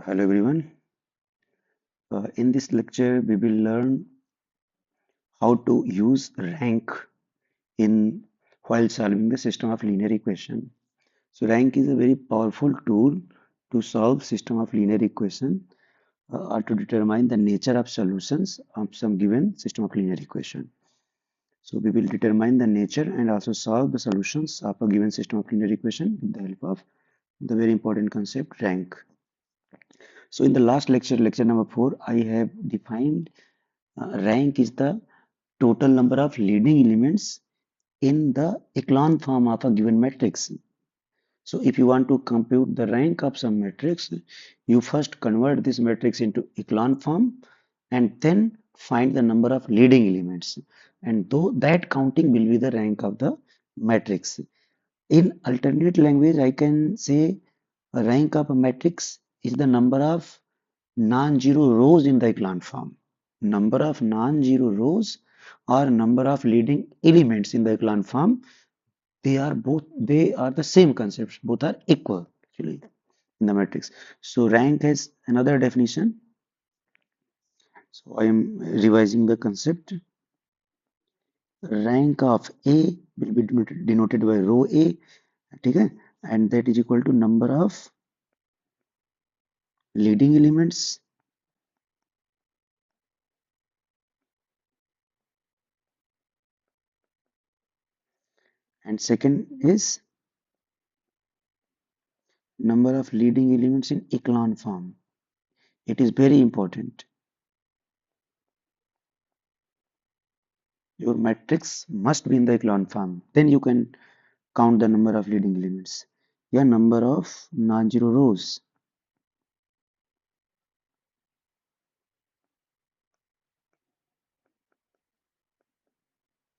Hello everyone. In this lecture, we will learn how to use rank in while solving the system of linear equation. So rank is a very powerful tool to solve system of linear equation or to determine the nature of solutions of some given system of linear equation. So we will determine the nature and also solve the solutions of a given system of linear equation with the help of the very important concept rank. So in the last lecture, lecture number 4, I have defined rank is the total number of leading elements in the echelon form of a given matrix. So if you want to compute the rank of some matrix, you first convert this matrix into echelon form and then find the number of leading elements. And though that counting will be the rank of the matrix. In alternate language, I can say a rank of a matrix is the number of non-zero rows in the echelon form. Number of non-zero rows or number of leading elements in the echelon form, they are the same concepts, both are equal actually in the matrix. So rank has another definition. So I am revising the concept. Rank of A will be denoted by row A, okay? And that is equal to number of leading elements and second is number of leading elements in echelon form. It is very important. Your matrix must be in the echelon form. Then you can count the number of leading elements. Yeah, number of non-zero rows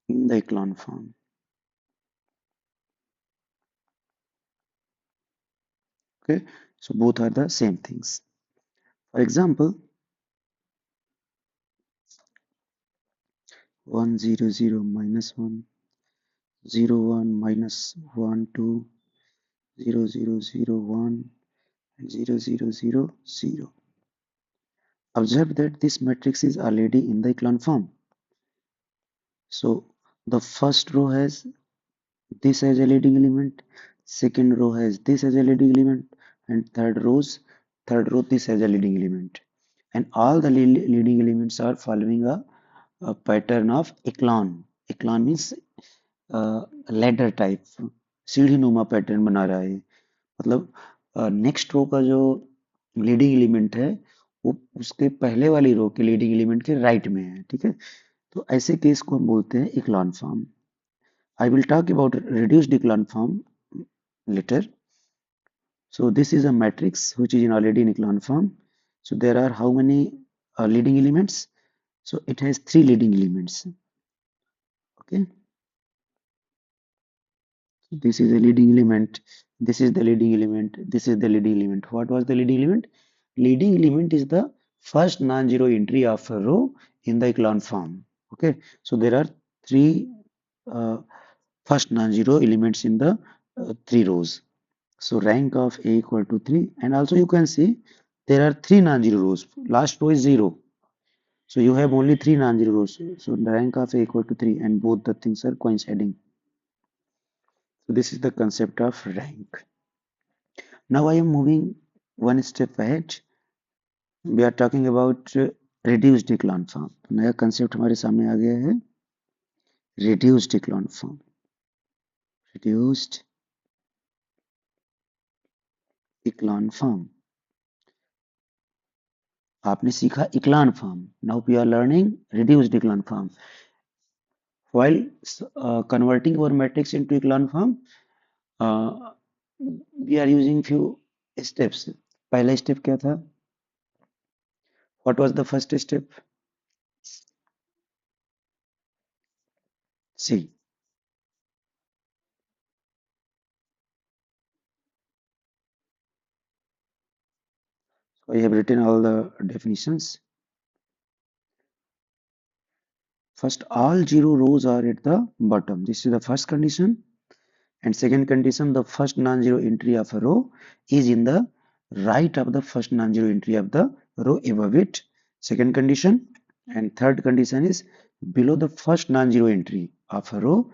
in the echelon form. Okay, so both are the same things. For example, 1 0 0 minus 1 0 1 minus 1 2 0 0 0 1 and 0 0 0 0. Observe that this matrix is already in the echelon form. So the first row has this as a leading element, second row has this as a leading element, and third row this as a leading element. And all the leading elements are following a pattern of echelon. Echelon means ladder type सीढ़ी नुमा pattern बना रहा है मतलब next row का जो leading element है वो उसके पहले वाली रो के लीडिंग एलिमेंट के राइट में है ठीक है तो ऐसे केस को हम बोलते हैं इक्लॉन form I will talk about reduced echelon form later. So this is a matrix which is already in echelon form. So there are how many leading elements? So it has 3 leading elements. Okay. So this is a leading element. This is the leading element. This is the leading element. What was the leading element? Leading element is the first non-zero entry of a row in the echelon form. Okay. So there are 3 uh, first non-zero elements in the 3 rows. So rank of A equal to 3 and also you can see there are 3 non-zero rows. Last row is 0. So you have only 3 non-zero rows. So the rank of A equal to 3 and both the things are coinciding. So this is the concept of rank. Now I am moving one step ahead. We are talking about reduced echelon form. तो नया concept हमारे सामने आ गया है reduced echelon form. Reduced echelon form. आपने सीखा echelon form. Now we are learning reduced echelon form. While converting our matrix into echelon form, uh, we are using few steps. पहला step क्या था? What was the first step? See. So I have written all the definitions. First, all zero rows are at the bottom. This is the first condition. And second condition, the first non-zero entry of a row is in the right of the first non-zero entry of the row above it. Second condition. And third condition is below the first non-zero entry of a row,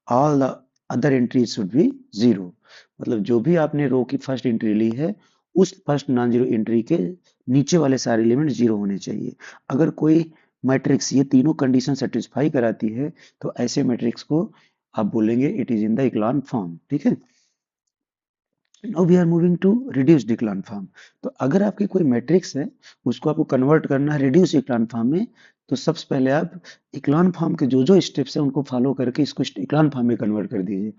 all the other entries should be zero. मतलब जो भी आपने रो की first entry ली है उस first non zero entry के नीचे वाले सारे एलिमेंट जीरो होने चाहिए। अगर कोई मैट्रिक्स ये तीनों कंडीशन सेटिस्फाई कराती है तो ऐसे मैट्रिक्स को आप बोलेंगे it is in the echelon form. ठीक है। Now we are moving to reduced echelon form. तो अगर आपकी कोई मैट्रिक्स है उसको आपको कन्वर्ट करना है रिड्यूस इक्लान फॉर्म में, तो सबसे पहले आप इक्लान फॉर्म के जो जो स्टेप्स है उनको फॉलो करके इसको इक्लान फॉर्म में कन्वर्ट कर दीजिए।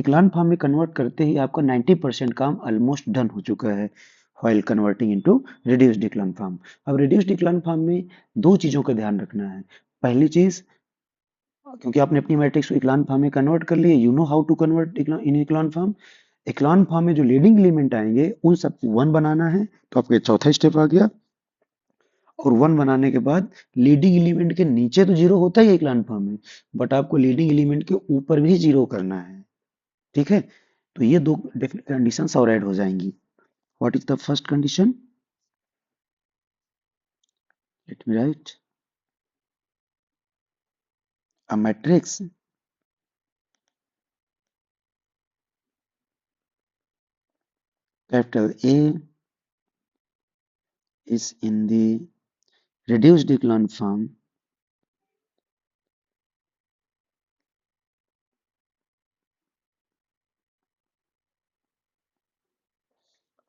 इक्लान फॉर्म में कन्वर्ट करते ही आपका 90% काम ऑलमोस्ट डन हो चुका है while converting into reduced echelon form. अब रिड्यूस्ड इक्लान फॉर्म में दो चीजों का ध्यान रखना है। पहली चीज, क्योंकि आपने अपनी मैट्रिक्स को इक्लान फॉर्म में कन्वर्ट कर लिया, you know how to convert in echelon form. Echelon form में जो लीडिंग एलिमेंट आएंगे उन सबको वन बनाना है, तो आपका चौथा स्टेप आ गया। और वन बनाने के बाद लीडिंग एलिमेंट के नीचे तो जीरो होता ही है इक्लान फॉर्म में, बट आपको लीडिंग एलिमेंट के ऊपर भी जीरो करना है। ठीक है। तो ये दो कंडीशन और ऐड हो जाएंगी। What is the first condition? Let me right. A matrix capital A is in the reduced echelon form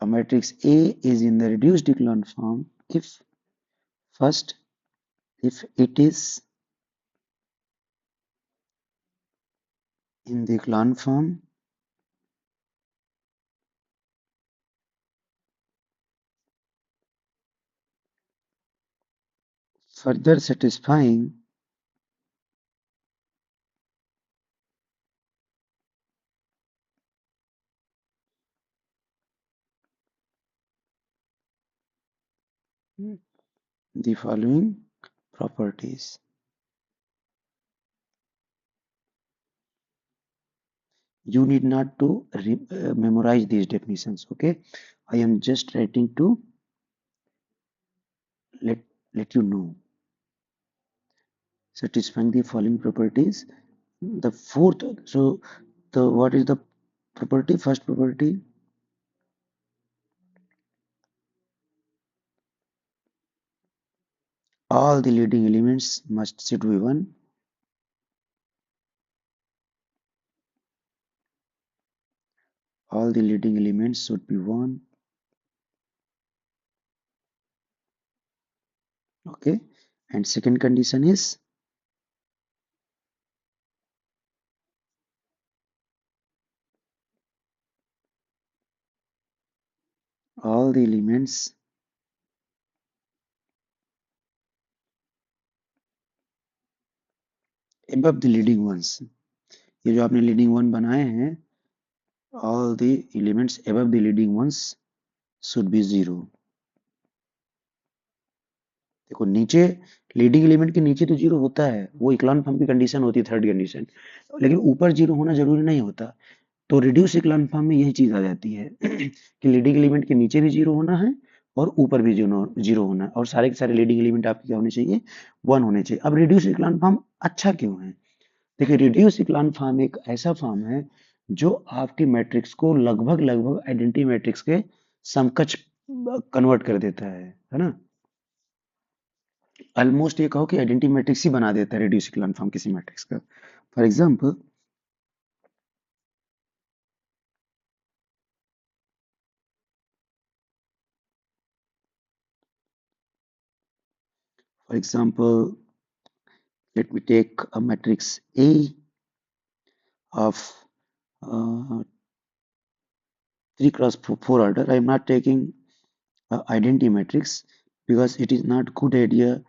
a matrix A is in the reduced echelon form if first, if it is in the echelon form further satisfying the following properties. You need not to memorize these definitions. Okay, I am just writing to let let you know. Satisfying the following properties. The fourth, so the what is the property? First property, all the leading elements must sit with one. All the leading elements should be one. Okay. And second condition is all the elements above the leading ones। ये जो आपने leading one बनाए हैं, all the elements above the leading ones should be zero। देखो नीचे leading element के नीचे तो जीरो होता है, वो इक्लान फॉर्म की कंडीशन होती है, थर्ड कंडीशन। लेकिन ऊपर जीरो होना जरूरी नहीं होता। तो रिड्यूस इक्लान फॉर्म में यही चीज आ जाती है कि लीडिंग एलिमेंट के नीचे भी जीरो होना है और ऊपर भी जीरो जीरो होना है, और सारे के सारे लीडिंग एलिमेंट आपके क्या होने चाहिए? वन होने चाहिए। अब रिड्यूस इक्लान फॉर्म अच्छा क्यों है? देखिए, रिड्यूस इक्लान फॉर्म एक ऐसा फॉर्म है जो आपकी मैट्रिक्स को लगभग लगभग आइडेंटिटी मैट्रिक्स के समकक्ष कन्वर्ट कर देता है ना। ऑलमोस्ट ये कहो कि आइडेंटिटी मैट्रिक्स ही बना देता है रिड्यूस इक्लान फॉर्म किसी मैट्रिक्स का। For example, for example, let me take a matrix A of 3 cross 4 order. I am not taking identity matrix because it is not good idea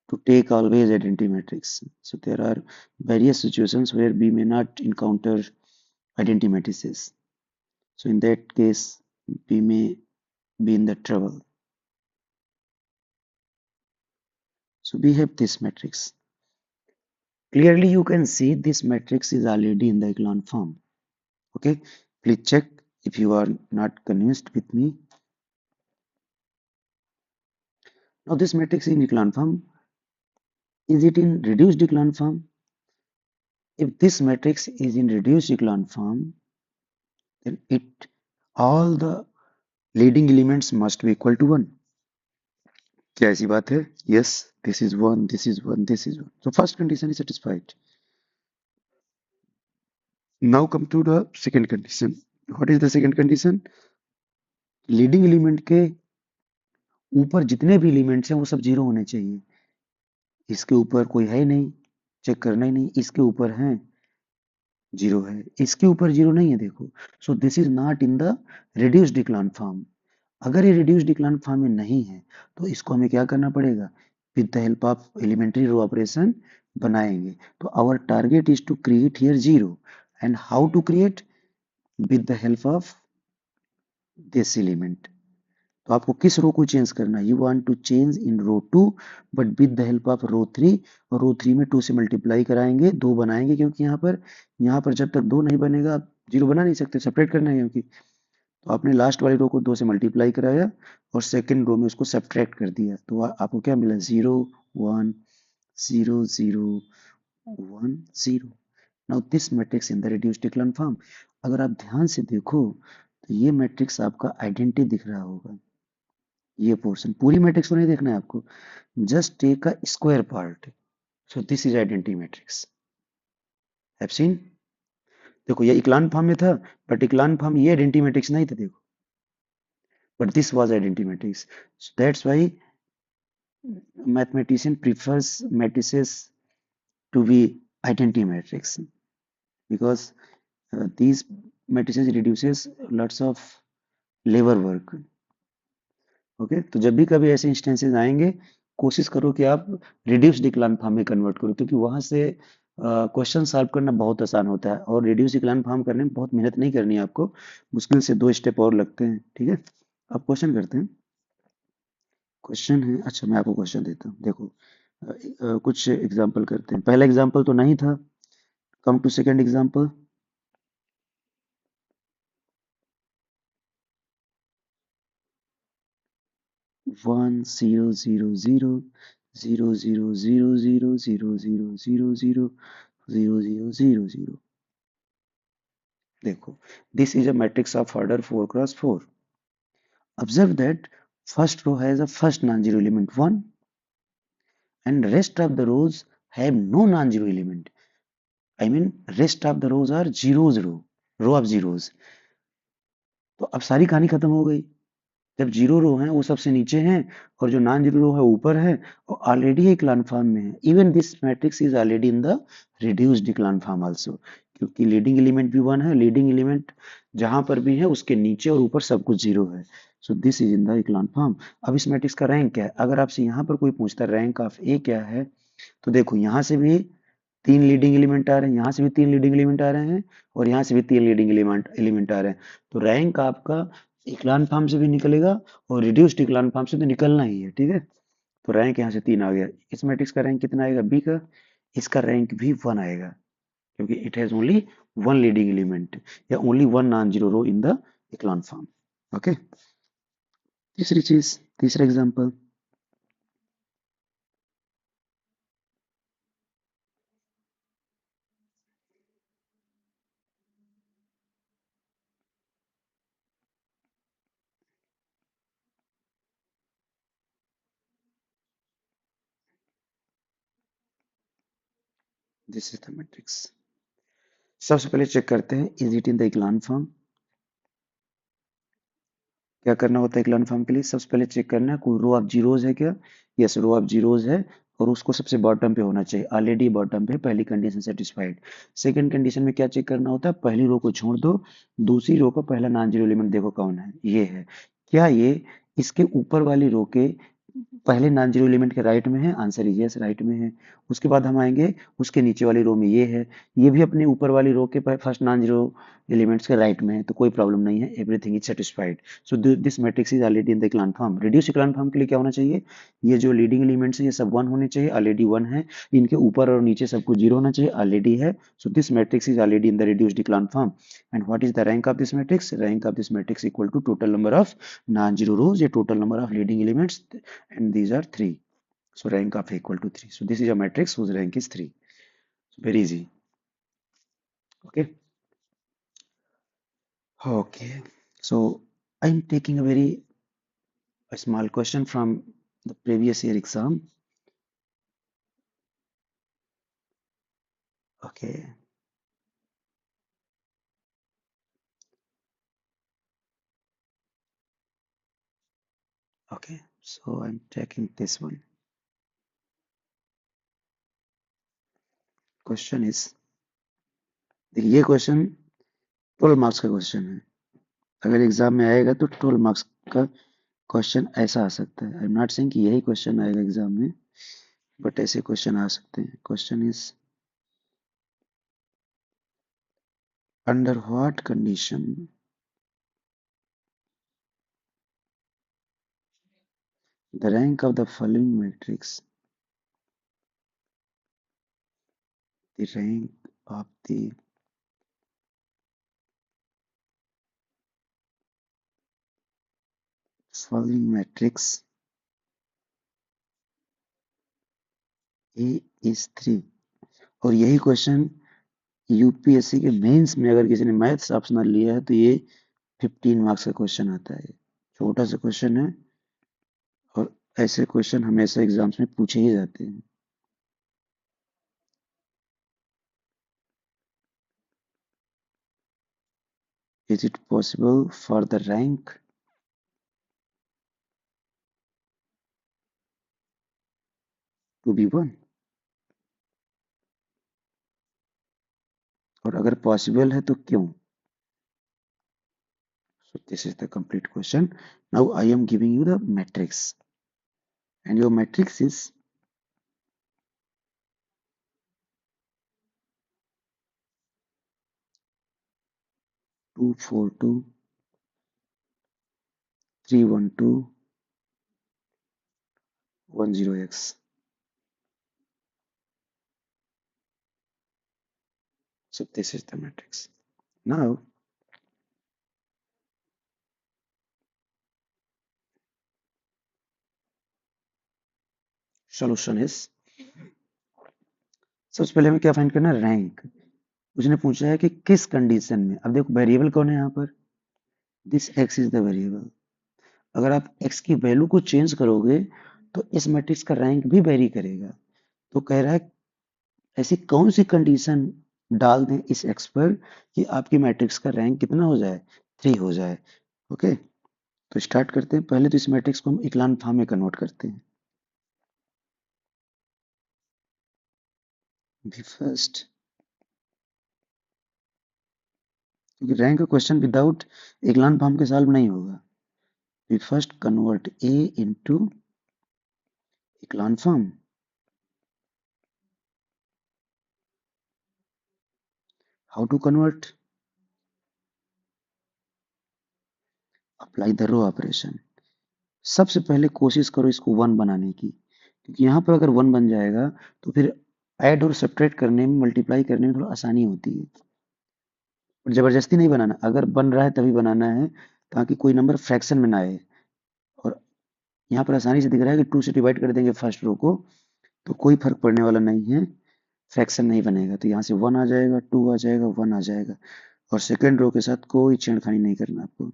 to take always identity matrix. So there are various situations where we may not encounter identity matrices. So in that case, we may be in the trouble. So we have this matrix. Clearly, you can see this matrix is already in the echelon form. Okay, please check if you are not convinced with me. Now this matrix in echelon form, is it in reduced echelon form? If this matrix is in reduced echelon form, then it all the leading elements must be equal to 1. क्या ऐसी बात है? Yes, this is 1, this is 1, this is 1. So first condition is satisfied. Now come to the second condition. What is the second condition? Leading element के ऊपर जितने भी elements हैं वो सब जीरो होने चाहिए. इसके ऊपर कोई है ही नहीं, चेक करना ही नहीं. इसके ऊपर है, जीरो है. इसके ऊपर जीरो नहीं है, देखो. So this is not in the reduced echelon form. अगर ये रिड्यूस्ड इक्लान फॉर्म में नहीं है तो इसको हमें क्या करना पड़ेगा? With the help of elementary row operation बनाएंगे. तो our target is to create here zero. And how to create? With the help of this element. तो आपको किस रो को चेंज करना है? You want to change in row 2 but with the help of row 3. और रो 3 में 2 से multiply कराएंगे, 2 बनाएंगे, क्योंकि यहाँ पर जब तक 2 नहीं बनेगा आप जीरो बना नहीं सकते, सेपरेट करना है क्योंकि. तो आपने लास्ट वाली रो को 2 से मल्टीप्लाई कराया और सेकंड रो में उसको सब्ट्रैक्ट कर दिया. तो आपको क्या मिला? 0 1 0 0 1 0. Now this matrix in the reduced echelon form. अगर आप ध्यान से देखो तो ये मैट्रिक्स आपका आइडेंटिटी दिख रहा होगा. ये पोर्शन पूरी मैट्रिक्स को नहीं देखना है आपको, just take a square part. So this is identity matrix. Have seen? देखो ये इक्लान फॉर्म में था, बट इक्लान फॉर्म ये आइडेंटिटी मैट्रिक्स नहीं था, देखो. But this was identity matrix. So that's why mathematician prefers matrices to be identity matrix, because these matrices reduces lots of labor work. Okay, तो जब भी कभी ऐसे इंस्टेंसेस आएंगे, कोशिश करो कि आप रिड्यूस्ड इक्लान फॉर्म में कन्वर्ट करो, क्योंकि वहां से क्वेश्चन सॉल्व करना बहुत आसान होता है. और रिड्यूस इक्लान फॉर्म करने में बहुत मेहनत नहीं करनी है आपको, मुश्किल से 2 स्टेप और लगते हैं. ठीक है, अब क्वेश्चन करते हैं. क्वेश्चन है, अच्छा मैं आपको क्वेश्चन देता हूँ. देखो कुछ एग्जाम्पल करते हैं. पहला एग्जाम्पल तो नहीं था. Come to second example. 1 0 0 0 0 0 0 0 0 0 0 0 0 0 0 0. देखो, this is a matrix of order 4 cross 4. Observe that first row has a first non-zero element 1 and rest of the rows have no non-zero element. I mean rest of the rows are zeros row of zeros. तो अब सारी कहानी खत्म हो गई. जब zero रो है वो सबसे नीचे है और जो नॉन जीरो रो है ऊपर है और ऑलरेडी इक्लान फॉर्म में है. Even this matrix is already in the reduced echelon form also, क्योंकि लीडिंग एलिमेंट भी 1 है. लीडिंग एलिमेंट जहां पर भी है उसके नीचे और ऊपर सब कुछ जीरो है. So this is in the echelon form. अब इस मैट्रिक्स का रैंक क्या है? अगर आपसे यहाँ पर कोई पूछता है रैंक ऑफ ए क्या है, तो देखो यहाँ से भी 3 लीडिंग एलिमेंट आ रहे हैं, यहाँ से भी 3 लीडिंग एलिमेंट आ रहे हैं और यहाँ से भी 3 लीडिंग एलिमेंट आ रहे हैं. तो रैंक आपका इक्लान फॉर्म से भी निकलेगा और रिड्यूस्ड इक्लान फॉर्म से तो निकलना ही है. ठीक है, तो रैंक यहाँ से 3 आ गया. इस मैट्रिक्स का रैंक कितना आएगा? बी का. इसका रैंक भी 1 आएगा, क्योंकि it has only 1 leading element या only 1 non zero row in the echelon form. Okay, तीसरी चीज, तीसरा example. This is the matrix. सबसे पहले चेक करते हैं is it in the echelon form. क्या करना होता है इक्लान फॉर्म के लिए? सबसे पहले चेक करना है कोई रो ऑफ जीरोज है क्या. यस, रो ऑफ जीरोज है और उसको सबसे बॉटम पे होना चाहिए. ऑलरेडी बॉटम पे, पहली कंडीशन सेटिस्फाइड. सेकंड कंडीशन में क्या चेक करना होता है? पहली रो को छोड़ दो, दूसरी रो का पहला नॉन जीरो एलिमेंट देखो कौन है. ये है. क्या ये इसके ऊपर वाली रो के पहले नॉन जीरो एलिमेंट के राइट में है? आंसर इज यस, राइट में है. उसके बाद हम आएंगे उसके नीचे वाली रो में, ये है. ये भी अपने ऊपर वाली रो के फर्स्ट नॉन जीरो एलिमेंट्स के राइट में है, तो कोई प्रॉब्लम नहीं है. Everything is satisfied. So this matrix is already in the echelon form. Reduce echelon form के लिए क्या होना चाहिए? ये जो लीडिंग एलिमेंट्स है ये सब 1 होने चाहिए, ऑलरेडी 1 है. इनके ऊपर और नीचे सब कुछ 0 होना चाहिए, ऑलरेडी है. So this matrix is already in the reduced echelon form. And what is the rank of this matrix? Rank of this matrix equal to total number of non zero rows या total number of leading elements. And these are 3. So rank of equal to 3. So this is a matrix whose rank is 3. So very easy. Okay. Okay. So I'm taking a small question from the previous year exam. Okay. Okay. So I'm taking this one. Question is, देखिए ये question 12 marks का question है. अगर exam में आएगा तो 12 marks का question ऐसा आ सकता है. आई एम नॉट सेइंग कि यही क्वेश्चन आएगा एग्जाम में, बट ऐसे क्वेश्चन आ सकते हैं. Question is, under what condition the rank of the following matrix, the rank of the following matrix A is 3. और यही क्वेश्चन यूपीएससी के मेंस में अगर किसी ने मैथ्स ऑप्शनल लिया है तो ये 15 मार्क्स का क्वेश्चन आता है. छोटा सा क्वेश्चन है और ऐसे क्वेश्चन हमेशा एग्जाम्स में पूछे ही जाते हैं. Is it possible for the rank to be 1? और अगर पॉसिबल है तो क्यों? So this is the complete question. Now I am giving you the matrix, and your matrix is 242 312 10x. So this is the matrix. Now solution is, सबसे पहले हमें क्या find करना है? रैंक. उसने पूछा है कि किस कंडीशन में. अब देखो वेरिएबल कौन है यहाँ पर? This x is the variable. अगर आप x की वैल्यू को चेंज करोगे तो इस मैट्रिक्स का रैंक भी वेरी करेगा. तो कह रहा है ऐसी कौन सी कंडीशन डाल दें इस x पर कि आपकी मैट्रिक्स का रैंक कितना हो जाए? 3 हो जाए. ओके. तो स्टार्ट करते हैं. पहले तो इस मैट्रिक्स को हम इक्लान फॉर्म में कन्वर्ट करते हैं. फर्स्ट, क्योंकि रैंक का क्वेश्चन विदाउट इक्लान फॉर्म के सॉल्व नहीं होगा. We first convert A into echelon form. How to convert? Apply the row operation. सबसे पहले कोशिश करो इसको 1 बनाने की, क्योंकि यहाँ पर अगर 1 बन जाएगा तो फिर ऐड और सब्ट्रैक्ट करने में, मल्टीप्लाई करने में थोड़ा आसानी होती है. और जबरदस्ती नहीं बनाना. अगर बन रहा है तभी बनाना है ताकि कोई नंबर फ्रैक्शन में ना आए. और यहाँ पर आसानी से दिख रहा है कि 2 से डिवाइड कर देंगे फर्स्ट रो को तो कोई फर्क पड़ने वाला नहीं है, फ्रैक्शन नहीं बनेगा. तो यहाँ से 1 आ जाएगा, 2 आ जाएगा, 1 आ जाएगा. और सेकेंड रो के साथ कोई छेड़खानी नहीं करना आपको.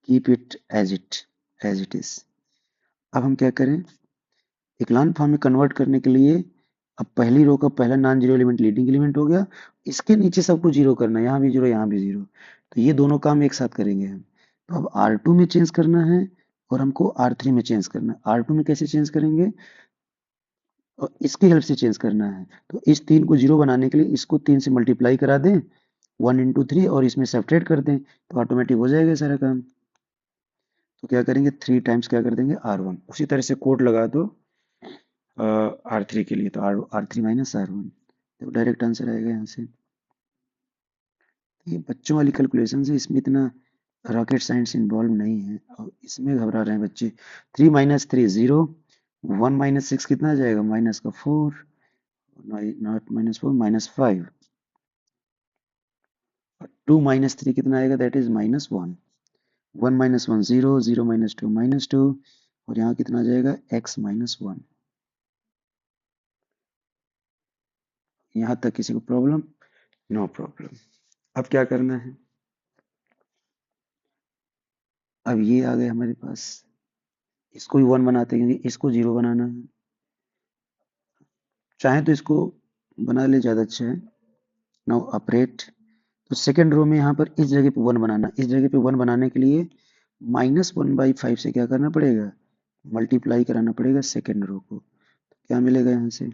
Keep it as it is. अब हम क्या करें? इक्लान फॉर्म में कन्वर्ट करने के लिए अब पहली रो का पहला non zero element leading element हो गया. इसके नीचे सबको जीरो करना है. यहाँ भी जीरो, यहाँ भी जीरो. तो ये दोनों काम एक साथ करेंगे हम. तो अब R2 में चेंज करना है और हमको R3 में चेंज करना है. R2 में कैसे चेंज करेंगे? और इसकी हेल्प से चेंज करना है. तो इस 3 को जीरो बनाने के लिए इसको 3 से मल्टीप्लाई करा दें 1 इंटू 3 और इसमें सब्ट्रैक्ट कर दें तो ऑटोमेटिक हो जाएगा सारा काम. तो क्या करेंगे? 3 टाइम्स क्या कर देंगे? R1. उसी तरह से कोड लगा दो R3 के लिए. तो R3 माइनस R1. देखो डायरेक्ट आंसर आएगा यहाँ से. ये बच्चों वाली कैलकुलेशन है, इसमें इतना रॉकेट साइंस इन्वॉल्व नहीं है और इसमें घबरा रहे हैं बच्चे. 3 माइनस 3 0. 1 माइनस 6 कितना आ जाएगा? माइनस का 4. Not minus 4, minus 5. 2 माइनस 3 कितना आएगा? That is minus 1. 1 minus 1 0, 0 minus 2 -2, और यहाँ कितना आ जाएगा x माइनस 1। यहाँ तक किसी को प्रॉब्लम? No problem. अब क्या करना है? अब ये आ गए हमारे पास, इसको भी 1 बनाते हैं क्योंकि इसको 0 बनाना है। चाहे तो इसको बना ले, ज़्यादा अच्छा है। Now operate. तो सेकेंड रो में यहाँ पर इस जगह पे 1 बनाना, इस जगह पे 1 बनाने के लिए -1/5 से क्या करना पड़ेगा? मल्टीप्लाई कराना पड़ेगा सेकेंड रो को। क्या मिलेगा यहाँ से?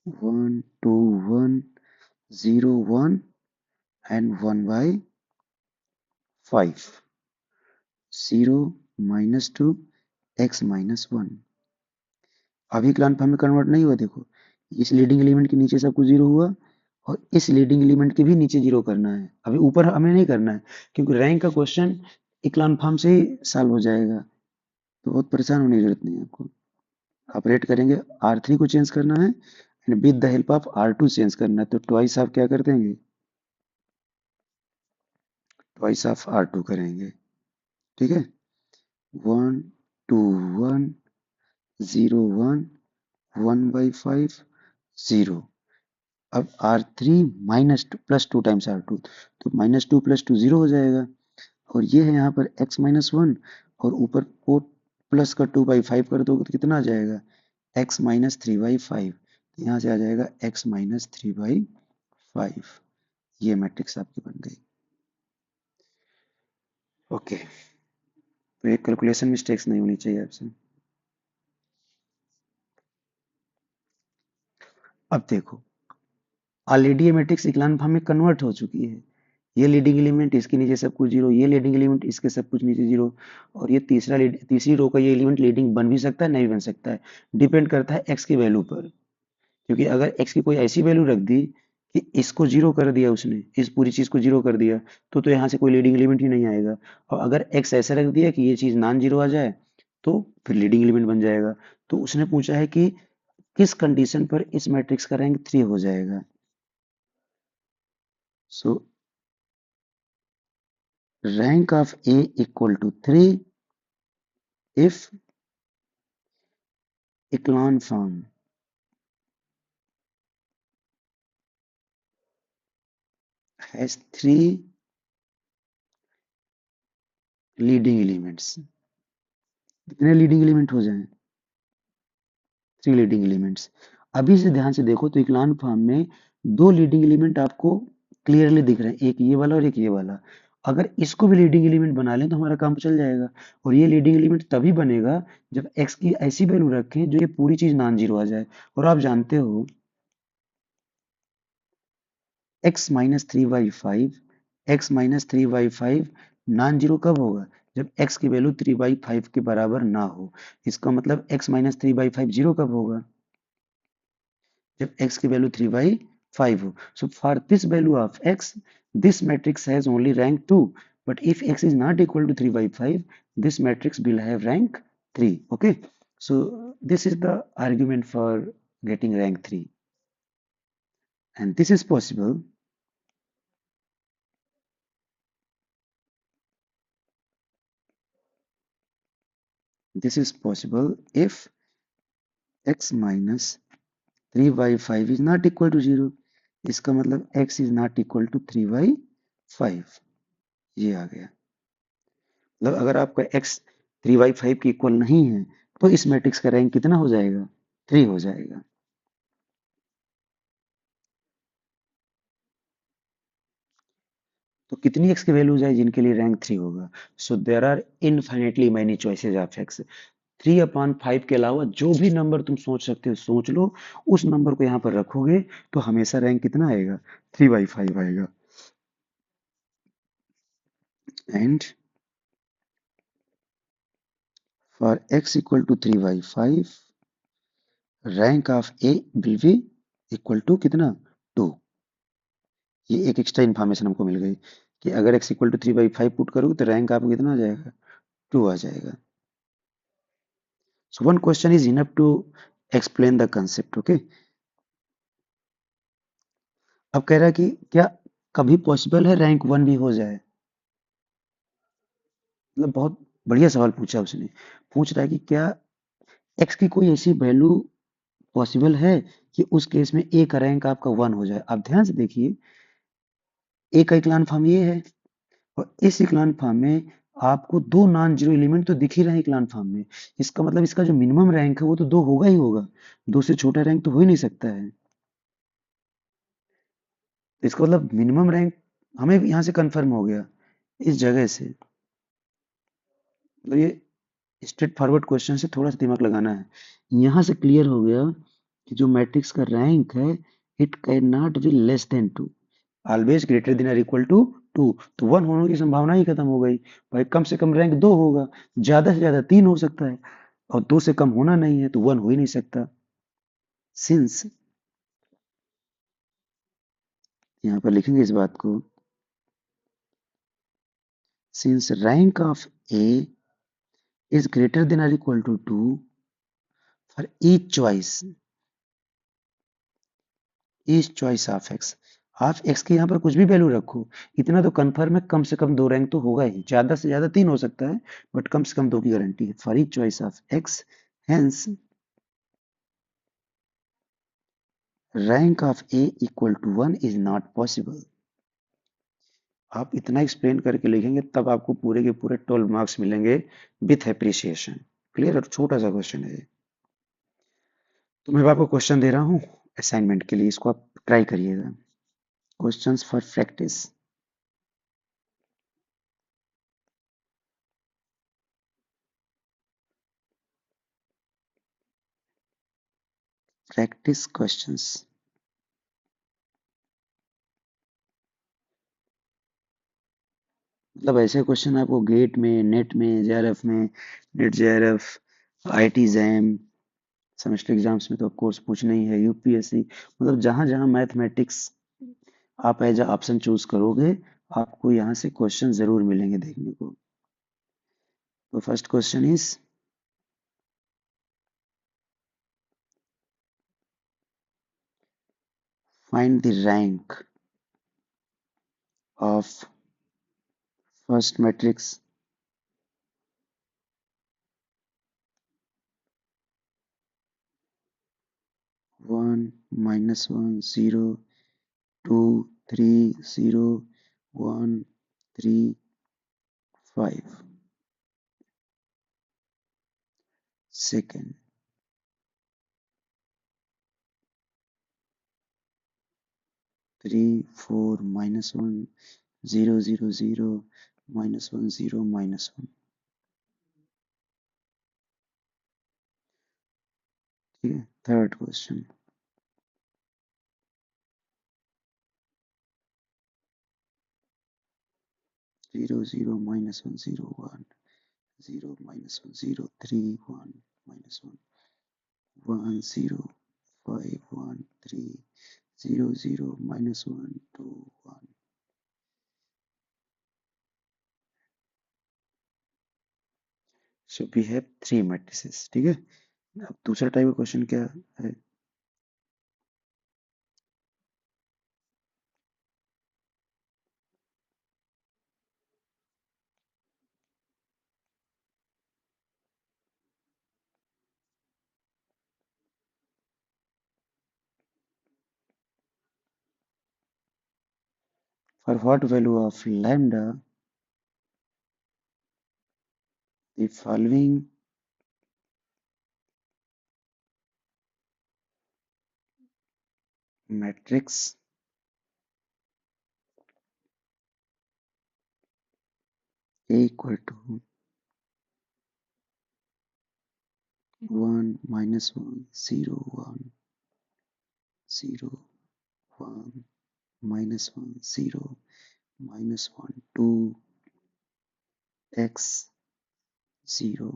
1 2 1 0 1 एंड 1/5, 0 -2 x -1। अभी क्लान फॉर्म में कन्वर्ट नहीं हुआ, देखो इस लीडिंग एलिमेंट के नीचे सब कुछ 0 हुआ, और इस लीडिंग एलिमेंट के भी नीचे 0 करना है। अभी ऊपर हमें नहीं करना है क्योंकि रैंक का क्वेश्चन इक्लान फॉर्म से ही सॉल्व हो जाएगा, तो बहुत परेशान होने की जरूरत नहीं है आपको। ऑपरेट करेंगे, R3 को चेंज करना है and with the help of R2 change करना है। तो ट्वाइस आप क्या कर देंगे? ट्वाइस ऑफ R2 करेंगे, ठीक है। 1 2 1 0 1 1/5 0। अब R3 +2 टाइम्स R2, तो -2 + 2 0 हो जाएगा, और ये है यहाँ पर x -1, और ऊपर को प्लस का 2/5 कर दोगे तो कितना आ जाएगा? x -3/5। यहाँ से आ जाएगा x -3/5। ये मैट्रिक्स आपकी बन गई। ओके, तो ये कैलकुलेशन मिस्टेक्स नहीं होनी चाहिए आपसे। अब देखो, ऑलरेडी ये मैट्रिक्स इक्लान फॉर्म में कन्वर्ट हो चुकी है। ये लीडिंग एलिमेंट, इसके नीचे सब कुछ 0, ये लीडिंग एलिमेंट, इसके सब कुछ नीचे 0, और ये तीसरी रो का ये एलिमेंट लीडिंग बन भी सकता है, नहीं बन सकता है, डिपेंड करता है x की वैल्यू पर। क्योंकि अगर x की कोई ऐसी वैल्यू रख दी कि इसको 0 कर दिया, उसने इस पूरी चीज को 0 कर दिया, तो यहाँ से कोई लीडिंग एलिमेंट ही नहीं आएगा। और अगर x ऐसा रख दिया कि ये चीज नॉन जीरो आ जाए, तो फिर लीडिंग एलिमेंट बन जाएगा। तो उसने पूछा है कि किस कंडीशन पर इस मैट्रिक्स का रैंक 3 हो जाएगा। सो rank of A equal to 3 if echelon form has 3 leading elements। कितने लीडिंग एलिमेंट हो जाएं? 3 लीडिंग एलिमेंट्स। अभी से ध्यान से देखो तो इक्लान फॉर्म में 2 लीडिंग एलिमेंट आपको क्लियरली दिख रहे हैं, एक ये वाला और एक ये वाला। अगर इसको भी लीडिंग एलिमेंट बना लें तो हमारा काम चल जाएगा। और ये लीडिंग एलिमेंट तभी बनेगा जब x की ऐसी वैल्यू रखें जो ये पूरी चीज नॉन जीरो आ जाए। और आप जानते हो x -3/5 नॉन जीरो कब होगा? जब x की वैल्यू 3/5 के बराबर ना हो। इसका मतलब x -3/5 जीरो कब होगा? जब x की वैल्यू 3/5 हो। So for this value of x, this matrix has only rank 2. But if x is not equal to 3/5, this matrix will have rank 3. Okay. So this is the argument for getting rank 3. And this is possible. This is possible if x minus 3/5 is not equal to 0। इसका मतलब x is not equal to 3/5। ये आ गया। मतलब अगर आपका x 3/5 के equal नहीं है तो इस मैट्रिक्स का रैंक कितना हो जाएगा? 3 हो जाएगा। तो कितनी x की वैल्यू हो जाए जिनके लिए रैंक 3 होगा? So there are infinitely many choices of x। 3/5 के अलावा जो भी नंबर तुम सोच सकते हो सोच लो, उस नंबर को यहाँ पर रखोगे तो हमेशा रैंक कितना आएगा? 3/5 आएगा। And for x equal to 3/5, rank of a will be equal to कितना? 2। ये एक एक्स्ट्रा इन्फॉर्मेशन हमको मिल गई कि अगर x इक्वल टू 3/5 पुट करोगे तो रैंक आपको कितना आ जाएगा? 2 आ जाएगा। So one question is enough to explain the concept, okay? अब कह रहा है कि क्या कभी पॉसिबल है रैंक 1 भी हो जाए? मतलब बहुत बढ़िया सवाल पूछा उसने। पूछ रहा है कि क्या x की कोई ऐसी वैल्यू पॉसिबल है कि उस केस में a का रैंक आपका 1 हो जाए। आप ध्यान से देखिए, a का इक्लान फॉर्म ये है और इस इक्लान फॉर्म में आपको दो नॉन जीरो एलिमेंट तो दिख ही रहे हैं इक्लान फॉर्म में। इसका मतलब इसका जो मिनिमम रैंक है वो तो 2 होगा ही होगा। 2 से छोटा रैंक तो हो ही नहीं सकता है। तो इसका मतलब मिनिमम रैंक हमें यहाँ से कंफर्म हो गया इस जगह से। मतलब ये स्ट्रेट फॉरवर्ड क्वेश्चन से थोड़ा सा दिमाग लगाना है। यहाँ से क्लियर हो गया कि जो मैट्रिक्स का रैंक है it can not be less than 2, always greater than और इक्वल टू 2। तो 1 होने की संभावना ही खत्म हो गई। भाई कम से कम रैंक 2 होगा, ज्यादा से ज्यादा 3 हो सकता है और 2 से कम होना नहीं है तो 1 हो ही नहीं सकता। सिंस, यहाँ पर लिखेंगे इस बात को, since rank of A is greater than or equal to 2 for each choice of x। आप x के यहाँ पर कुछ भी वैल्यू रखो, इतना तो कंफर्म है कम से कम 2 रैंक तो होगा ही, ज्यादा से ज्यादा 3 हो सकता है बट कम से कम 2 की गारंटी है for each choice of x। Hence rank of a equal to 1 is not possible. आप इतना एक्सप्लेन करके लिखेंगे तब आपको पूरे के पूरे 12 मार्क्स मिलेंगे विथ एप्रिसिएशन। क्लियर? और छोटा सा क्वेश्चन है ये। तो मैं आपको क्वेश्चन दे रहा हूँ असाइनमेंट के लिए, इसको आप ट्राई करिएगा। Questions for practice. Practice questions. मतलब ऐसे क्वेश्चन आपको गेट में, नेट में, जेआरएफ में, net JRF, IT jam, semester exams में तो ऑफ कोर्स पूछना ही है, यूपीएससी, मतलब जहां जहां मैथमेटिक्स आप एज अ ऑप्शन चूज करोगे आपको यहाँ से क्वेश्चन जरूर मिलेंगे देखने को। तो first question is, find the rank of first matrix 1 -1 0 2 3 0 1 3 5। Second, 3 4 -1 0 0 0 -1 0 -1। ठीक है। Third question, 0 0 -1 0 1 0 -1 0 3 1 -1 1 0 5 1 3 0 0 -1 2 1। So we have three matrices। ठीक है। अब दूसरा टाइप का क्वेश्चन क्या है? For what value of lambda the following matrix A equal to 1 -1 0 1 0 1 -1 0 -1 2 x 0।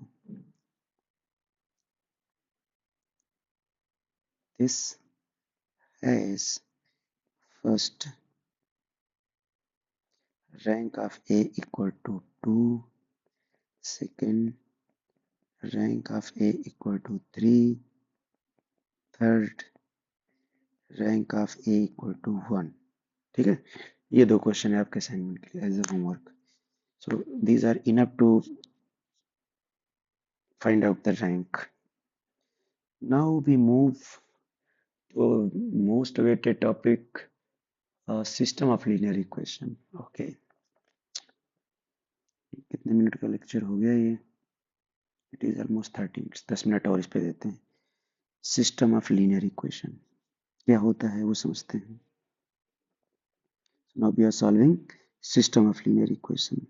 This has first rank of A equal to 2, second rank of A equal to 3, third rank of A equal to 1। ठीक है। ये दो question है आपके assignment के as a homework. So these are enough to find out the rank. Now we move to most awaited topic, system of linear equation. Okay, कितने minute का lecture हो गया ये? It is almost 30 minutes. 10 minute और इस पे देते हैं. सिस्टम ऑफ लीनियर इक्वेशन क्या होता है वो समझते हैं. Now we are solving system of linear equation.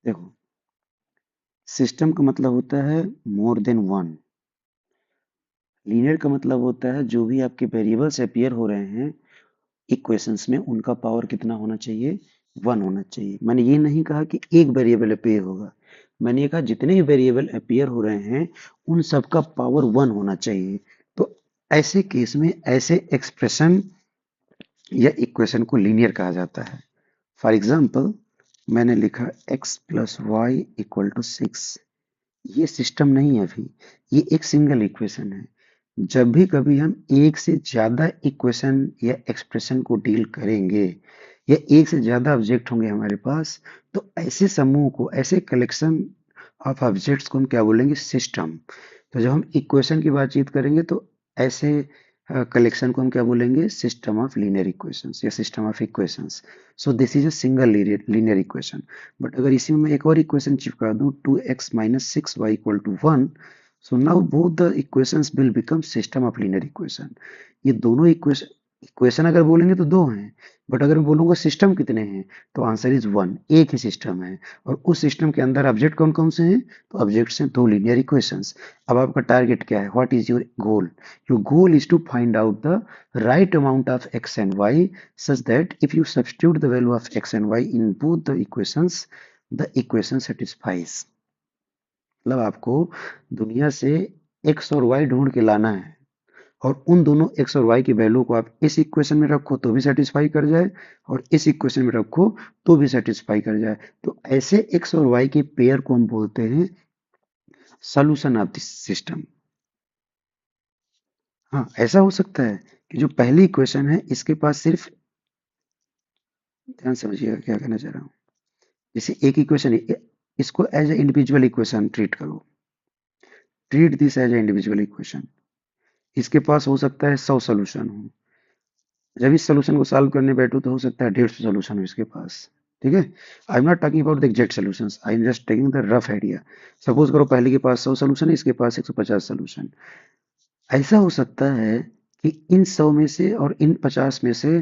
देखो, सिस्टम का मतलब होता है मोर देन वन. लीनियर का मतलब होता है जो भी आपके वेरिएबल्स अपीयर हो रहे हैं इक्वेशंस में, उनका पावर कितना होना चाहिए? वन होना चाहिए. मैंने ये नहीं कहा कि एक वेरिएबल अपीयर होगा, मैंने ये कहा जितने भी वेरिएबल अपीयर हो रहे हैं उन सब का पावर वन होना चाहिए. तो ऐसे केस में ऐसे एक्सप्रेशन या इक्वेशन को लीनियर कहा जाता है. फॉर एग्जाम्पल, मैंने लिखा x plus y equal to 6. ये सिस्टम नहीं है अभी, ये एक सिंगल इक्वेशन है. जब भी कभी हम एक से ज्यादा इक्वेशन या एक्सप्रेशन को डील करेंगे या एक से ज्यादा ऑब्जेक्ट होंगे हमारे पास, तो ऐसे समूह को, ऐसे कलेक्शन ऑफ ऑब्जेक्ट्स को हम क्या बोलेंगे? सिस्टम. तो जब हम इक्वेशन की बातचीत करेंगे तो ऐसे कलेक्शन को हम क्या बोलेंगे? सिस्टम ऑफ लीनियर इक्वेशंस या system of equations. So this is a single linear equation. But अगर इसी में मैं एक और इक्वेशन चिपका दूं, 2x minus 6y equal to 1, so now both the equations will become system of linear equation. ये दोनों इक्वेशन अगर बोलेंगे तो दो हैं, बट अगर मैं बोलूंगा सिस्टम कितने हैं, तो आंसर इज वन. एक ही सिस्टम है. और उस सिस्टम के अंदर ऑब्जेक्ट कौन कौन से हैं? तो ऑब्जेक्ट्स हैं दो लीनियर इक्वेशंस. अब आपका टारगेट क्या है? What is your goal? Your goal is to find out the right amount of x and y such that if you substitute the value of x and y in both the equations, the equation satisfies. मतलब आपको दुनिया से x और y ढूंढ के लाना है, और उन दोनों x और y की वैल्यू को आप इस इक्वेशन में रखो तो भी सेटिस्फाई कर जाए, और इस इक्वेशन में रखो तो भी सेटिस्फाई कर जाए. तो ऐसे x और y के पेयर को हम बोलते हैं सॉल्यूशन ऑफ दिस सिस्टम. हाँ, ऐसा हो सकता है कि जो पहली इक्वेशन है इसके पास सिर्फ, ध्यान समझिएगा क्या कहना चाह रहा हूँ. जैसे एक इक्वेशन है, इसको as a individual equation treat करो. Treat this as a individual equation. इसके पास हो सकता है 100 सोल्यूशन हो. जब इस सोल्यूशन को सॉल्व करने बैठो तो हो सकता है 150 सोल्यूशन हो इसके पास. ठीक है. I am not talking about the exact solutions, I am just taking the rough idea. Suppose करो पहले के पास 100 सोल्यूशन है, इसके पास 150 सोल्यूशन. ऐसा हो सकता है कि इन 100 में से और इन 50 में से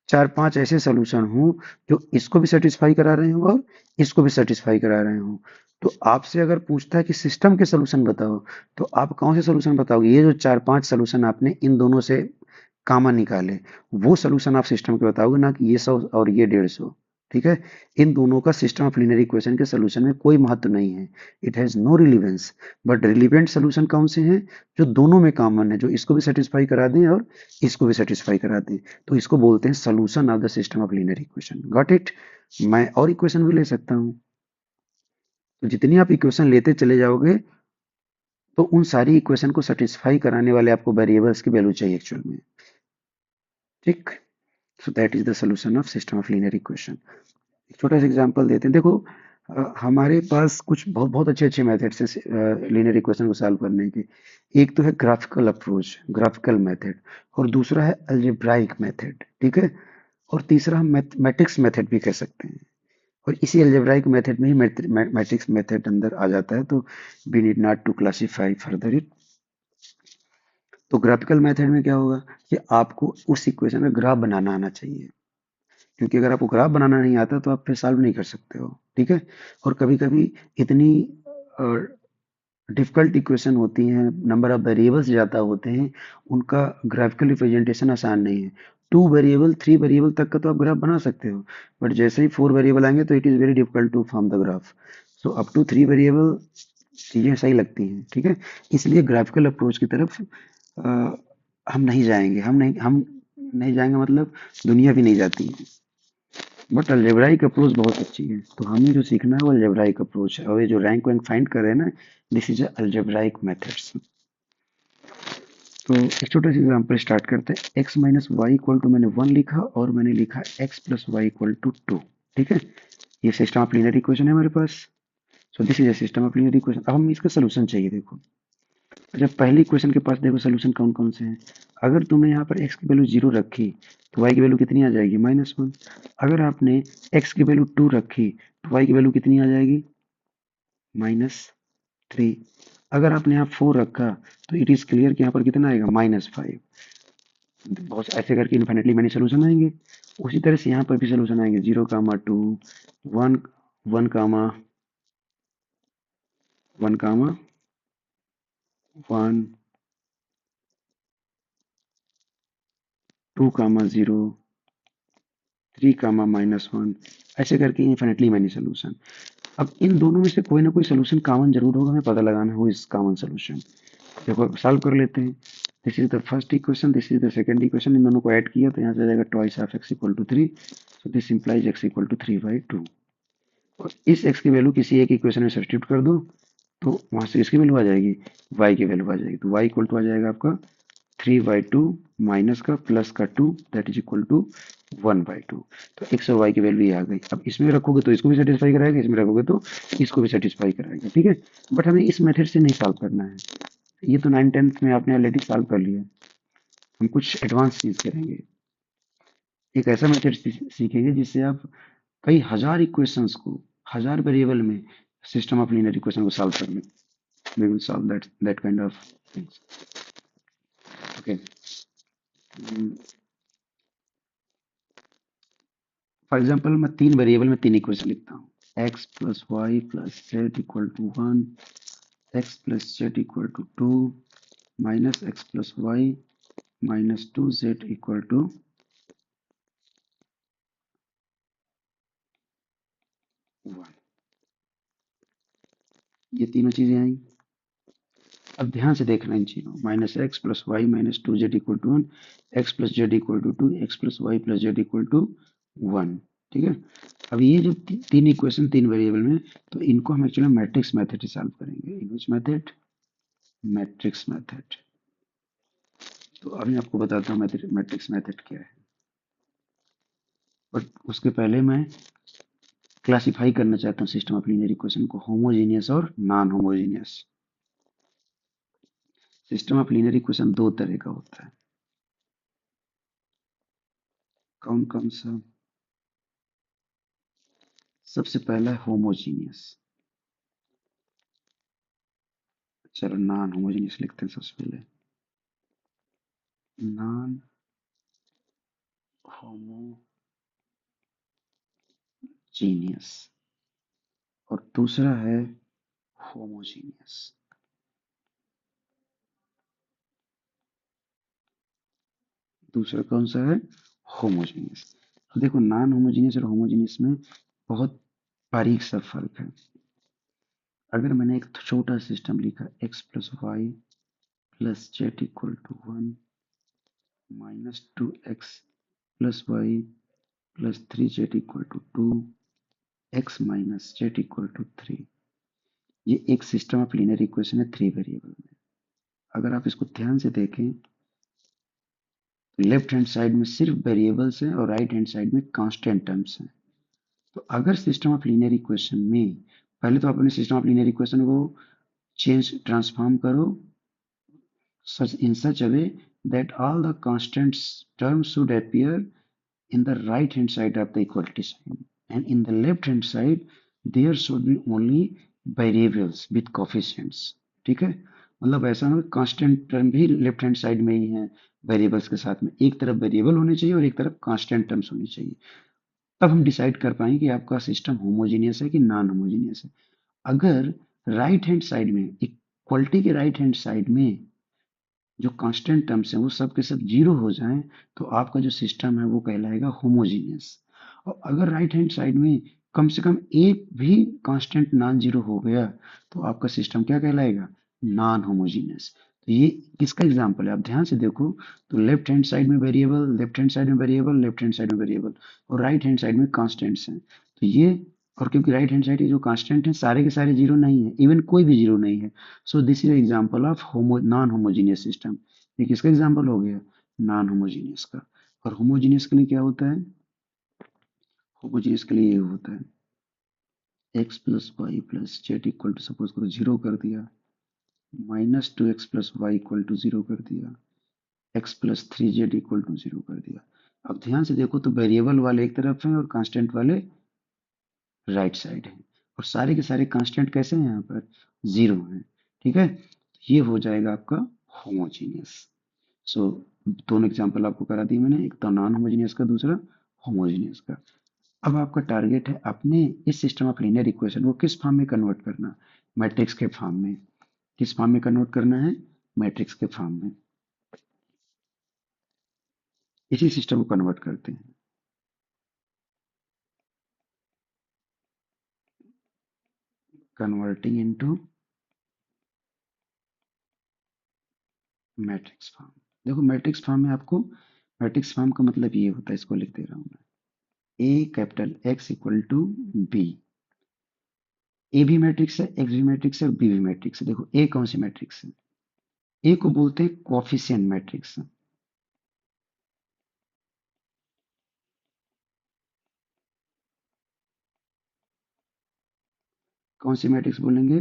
चार पांच ऐसे सोल्यूशन हो जो इसको भी सेटिस्फाई करा रहे हो और इसको भी सेटिस्फाई करा रहे हो. तो आपसे अगर पूछता है कि सिस्टम के सोल्यूशन बताओ, तो आप कौन से सोल्यूशन बताओगे? ये जो चार पांच सोल्यूशन आपने इन दोनों से कॉमन निकाले, वो सोल्यूशन आप सिस्टम के बताओगे, ना कि ये 100 और ये 150. ठीक है. इन दोनों का सिस्टम ऑफ लीनियर इक्वेशन के सोल्यूशन में कोई महत्व नहीं है. It has no relevance. But relevant solution कौन से हैं? जो दोनों में कॉमन है, जो इसको भी सेटिस्फाई करा दें और इसको भी सेटिस्फाई करा दें, तो इसको बोलते हैं solution of the system of linear equation. Got it? मैं और इक्वेशन भी ले सकता हूँ. तो जितनी आप इक्वेशन लेते चले जाओगे, तो उन सारी इक्वेशन को सेटिस्फाई कराने वाले आपको वेरिएबल्स की वैल्यू चाहिए एक्चुअल में. ठीक. So that is the solution of system of linear equation. एक छोटा सा एग्जांपल देते हैं. देखो, हमारे पास कुछ बहुत बहुत अच्छे अच्छे मेथड्स हैं लीनियर इक्वेशन को सॉल्व करने के. एक तो है ग्राफिकल अप्रोच, ग्राफिकल मेथड, और दूसरा है अलजेब्राइक मेथड. ठीक है. और तीसरा हम मैट्रिक्स मेथड भी कह सकते हैं. और इसी अलजेब्राइक मेथड में ही मैट्रिक्स मेथड अंदर आ जाता है. तो we need not to classify further it. तो ग्राफिकल मेथड में क्या होगा कि आपको उस इक्वेशन का ग्राफ बनाना आना चाहिए, क्योंकि अगर आपको ग्राफ बनाना नहीं आता तो आप फिर सॉल्व नहीं कर सकते हो. ठीक है. और कभी कभी इतनी डिफिकल्ट इक्वेशन होती हैं, नंबर ऑफ वेरिएबल्स ज़्यादा होते हैं, उनका ग्राफिकल रिप्रेजेंटेशन आसान नहीं है. 2 वेरिएबल 3 वेरिएबल तक का तो आप ग्राफ बना सकते हो, बट जैसे ही 4 वेरिएबल आएंगे तो it is very difficult to form the graph. So up to 3 variable चीज़ें सही लगती हैं. ठीक है. इसलिए ग्राफिकल अप्रोच की तरफ हम नहीं जाएंगे. हम नहीं जाएंगे मतलब दुनिया भी नहीं जाती है. बट अलजेब्राइक अप्रोच बहुत अच्छी है, तो हमें जो सीखना है वो अलजेब्राइक अप्रोच है, और ये जो रैंक वैंक फाइंड कर रहे हैं ना, दिस इज अलजेब्राइक मेथड्स। तो एक छोटा सा एग्जाम्पल स्टार्ट करते हैं। x minus y equal to, मैंने 1 लिखा और मैंने लिखा x plus y equal to 2। ठीक है, ये सिस्टम ऑफ लीनियर इक्वेशन है हमारे पास। So this is a system of linear equation. अब हमें इसका सोल्यूशन चाहिए। देखो, जब पहली इक्वेशन के पास देखो सोल्यूशन कौन कौन से हैं। अगर तुमने यहाँ पर x की वैल्यू 0 रखी तो y की वैल्यू कितनी आ जाएगी, -1। अगर आपने x की वैल्यू 2 रखी तो y की वैल्यू कितनी आ जाएगी, -3। अगर आपने यहाँ 4 रखा तो इट इज क्लियर कि यहाँ पर कितना आएगा, -5। बहुत ऐसे करके इन्फिनिटली मैनी सोल्यूशन आएंगे। उसी तरह से यहाँ पर भी सोल्यूशन आएंगे, 0, 2, 1, 1, 1, 2, 0, 3, -1, ऐसे करके इन्फिनिटली मैनी सोल्यूशन। अब इन दोनों में से कोई ना कोई सोल्यूशन कॉमन जरूर होगा, हमें पता लगाना हो इस कॉमन सोल्यूशन। देखो सॉल्व कर लेते हैं। This is the first equation, this is the second equation. इन दोनों को ऐड किया तो यहाँ से आ जाएगा twice of x equal to 3। So this implies x equal to 3/2। और इस x की वैल्यू किसी एक इक्वेशन में सब्स्टिट्यूट कर दो तो वहां से इसकी वैल्यू आ जाएगी, y की वैल्यू आ जाएगी। तो y इक्वल टू आ जाएगा आपका 3/2 माइनस का प्लस का 2, दैट इज इक्वल टू 1/2। तो x और y की वैल्यू ये आ गई। अब इसमें रखोगे तो इसको भी सेटिस्फाई कराएगा, इसमें रखोगे तो इसको भी सेटिस्फाई कराएगा। ठीक है, बट हमें इस मेथड से नहीं सॉल्व करना है। ये तो 9th 10th में आपने ऑलरेडी सॉल्व कर लिया। हम कुछ एडवांस चीज करेंगे। एक ऐसा मेथड सीखेंगे जिससे आप कई हजार इक्वेशंस को, हजार वेरिएबल में सिस्टम ऑफ लीनियर इक्वेशन को सॉल्व कर लें। We will solve that kind of things. Okay, for example मैं 3 वेरिएबल में 3 इक्वेशन लिखता हूँ। x plus y plus z equal to 1, x plus z equal to 2, minus x plus y minus 2z equal to 1। ये तीनों चीजें आई। अब ध्यान से देखना इन चीजों, -x plus y minus 2z equal to 1, x plus z equal to 2, x plus y plus z equal to 1। ठीक है, अब ये जो तीन इक्वेशन 3 वेरिएबल में, तो इनको हम एक्चुअली मैट्रिक्स मेथड से सॉल्व करेंगे। इन विच मेथड, मैट्रिक्स मेथड। तो अभी आपको बताता हूँ मैट्रिक्स मेथड क्या है। बट उसके पहले मैं क्लासिफाई करना चाहता हूँ सिस्टम ऑफ लीनियर इक्वेशन को, होमोजीनियस और non homogeneous. System of linear equation दो तरह का होता है। कौन कौन सा? सबसे पहला है होमोजीनियस। चलो नॉन होमोजीनियस लिखते हैं सबसे पहले। Non homogeneous. और दूसरा है होमोजीनियस। दूसरा कौन सा है, होमोजीनियस। अब देखो नॉन होमोजीनियस और होमोजीनियस में बहुत बारीक सा फर्क है। अगर मैंने एक छोटा सिस्टम लिखा, x plus y plus z equal to 1, -2x plus y plus 3z equal to 2, x minus z equal to 3। ये एक सिस्टम ऑफ लीनियर इक्वेशन है 3 वेरिएबल में। अगर आप इसको ध्यान से देखें तो लेफ्ट हैंड साइड में सिर्फ वेरिएबल्स हैं और राइट हैंड साइड में कांस्टेंट टर्म्स हैं। तो अगर सिस्टम ऑफ लीनियर इक्वेशन में, पहले तो आप अपने सिस्टम ऑफ लीनियर इक्वेशन को चेंज ट्रांसफॉर्म करो such in such a way that all the constants terms should appear in the right hand side of the equality sign, and in the left hand side there should be only variables with coefficients। ठीक है, मतलब ऐसा ना constant term भी left hand side में ही है, variables के साथ में एक तरफ वेरिएबल होने चाहिए और एक तरफ कांस्टेंट टर्म्स होनी चाहिए। तब हम डिसाइड कर पाएंगे कि आपका सिस्टम होमोजीनियस है कि नॉन होमोजीनियस है। अगर राइट हैंड साइड में, इक्वलिटी के राइट हैंड साइड में जो कांस्टेंट टर्म्स हैं वो सब के सब जीरो हो जाएं तो आपका जो सिस्टम है वो कहलाएगा होमोजीनियस। और अगर राइट हैंड साइड में कम से कम एक भी कांस्टेंट नॉन जीरो हो गया तो आपका सिस्टम क्या कहलाएगा, नॉन होमोजीनियस। तो ये किसका एग्जाम्पल है, आप ध्यान से देखो। तो लेफ्ट हैंड साइड में वेरिएबल, लेफ्ट हैंड साइड में वेरिएबल, लेफ्ट हैंड साइड में वेरिएबल, और राइट हैंड साइड में कांस्टेंट्स हैं। तो ये, और क्योंकि राइट हैंड साइड के जो कांस्टेंट हैं सारे के सारे जीरो नहीं है, इवन कोई भी जीरो नहीं है। So this is example of homo non homogeneous system. ये किसका एग्जाम्पल हो गया, नॉन होमोजीनियस का। और होमोजीनियस के लिए क्या होता है, होमोजीनियस के लिए ये होता है x plus y plus z equal to, suppose करो जीरो कर दिया, -2x plus y equal to zero कर दिया, x plus three z equal to zero कर दिया। अब ध्यान से देखो तो वेरिएबल वाले एक तरफ हैं और कांस्टेंट वाले राइट साइड हैं, और सारे के सारे कांस्टेंट कैसे हैं यहाँ पर, जीरो हैं। ठीक है, ये हो जाएगा आपका होमोजीनियस। सो दोनों एग्जांपल आपको करा दिए मैंने, एक तो नॉन होमोजीनियस का, दूसरा होमोजीनियस का। अब आपका टारगेट है अपने इस सिस्टम ऑफ लीनियर इक्वेशन को किस फॉर्म में कन्वर्ट करना, मैट्रिक्स के फॉर्म में। किस फॉर्म में कन्वर्ट करना है, मैट्रिक्स के फॉर्म में। इसी सिस्टम को कन्वर्ट करते हैं, कन्वर्टिंग इनटू मैट्रिक्स फॉर्म। देखो मैट्रिक्स फॉर्म में आपको, मैट्रिक्स फॉर्म का मतलब ये होता है, इसको लिख दे रहा हूं मैं, A capital X equal to B. A भी मैट्रिक्स है, एक्स भी मैट्रिक्स है, और बी भी मैट्रिक्स है। देखो ए कौन सी मैट्रिक्स है, ए को बोलते हैं कोफिशिएंट मैट्रिक्स। कौन सी मैट्रिक्स बोलेंगे,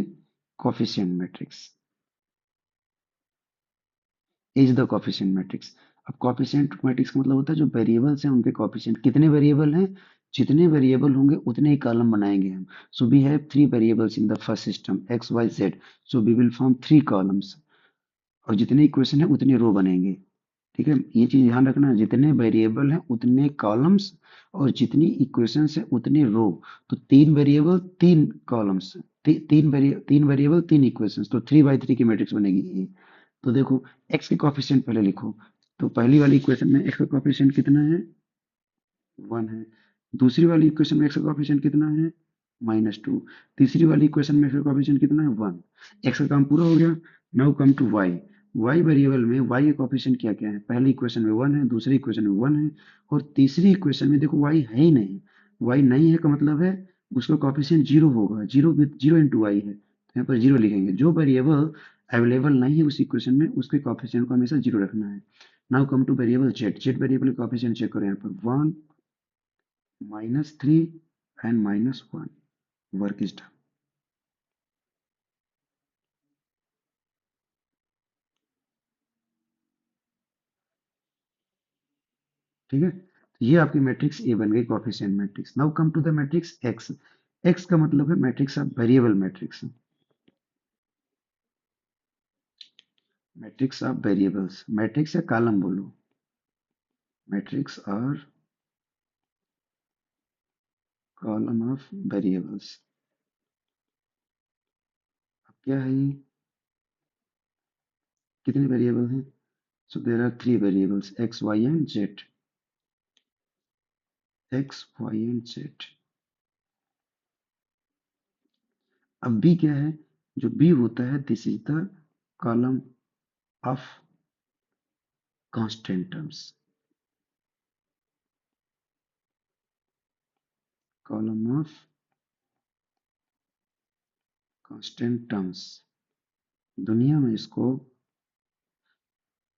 coefficient matrix is the coefficient matrix. अब कोफिशिएंट मैट्रिक्स का मतलब होता है जो वेरिएबल्स हैं उनके कोफिशिएंट, कितने वेरिएबल हैं, जितने वेरिएबल होंगे उतने ही कॉलम बनाएंगे हम। So we have three variables in the first system x y z, so we will form three columns, और जितने इक्वेशन है उतने रो बनेंगे। ठीक है, ये चीज ध्यान रखना, जितने वेरिएबल हैं उतने कॉलम्स, और जितनी इक्वेशंस है उतने रो। तो तीन वेरिएबल तीन कॉलम्स, तीन वेरिएबल तीन इक्वेशंस, तो 3 बाई 3 की मैट्रिक्स बनेगी ये। तो देखो एक्स के कोफिशिएंट पहले लिखो। तो पहली वाली इक्वेशन में एक्स का कोफिशिएंट कितना है, 1 है। दूसरी वाली इक्वेशन में एक्स का कोफिशिएंट कितना है, -2। तीसरी वाली इक्वेशन में एक्स का कोफिशिएंट कितना है, 1। एक्स का काम पूरा हो गया। Now come to y. Y variable में वाई का कोफिशिएंट क्या क्या है, पहली इक्वेशन में 1 है, दूसरी इक्वेशन में 1 है, और तीसरी इक्वेशन में देखो वाई है ही नहीं। वाई नहीं है का मतलब है उसका कोफिशिएंट जीरो होगा, zero with zero into y है, तो यहाँ पर जीरो लिखेंगे। जो वेरिएबल अवेलेबल नहीं है उस इक्वेशन में उसके कोफिशिएंट को हमेशा जीरो रखना है। Now come two variable Z. Z variable का कोफिशिएंट चेक करो, यहाँ पर 1, -3 and -1। Work is done. ठीक है, तो ये आपकी मैट्रिक्स ए बन गई, coefficient matrix. Now come to the matrix x. X का मतलब है matrix of variable matrix, matrix of variables, matrix या कॉलम बोलो, मैट्रिक्स और कॉलम ऑफ वेरिएबल्स। अब क्या है ये, कितने वेरिएबल हैं, so there are three variables x y and z, x y and z. अब बी क्या है, जो बी होता है this is the column of constant terms, column of constant terms. दुनिया में इसको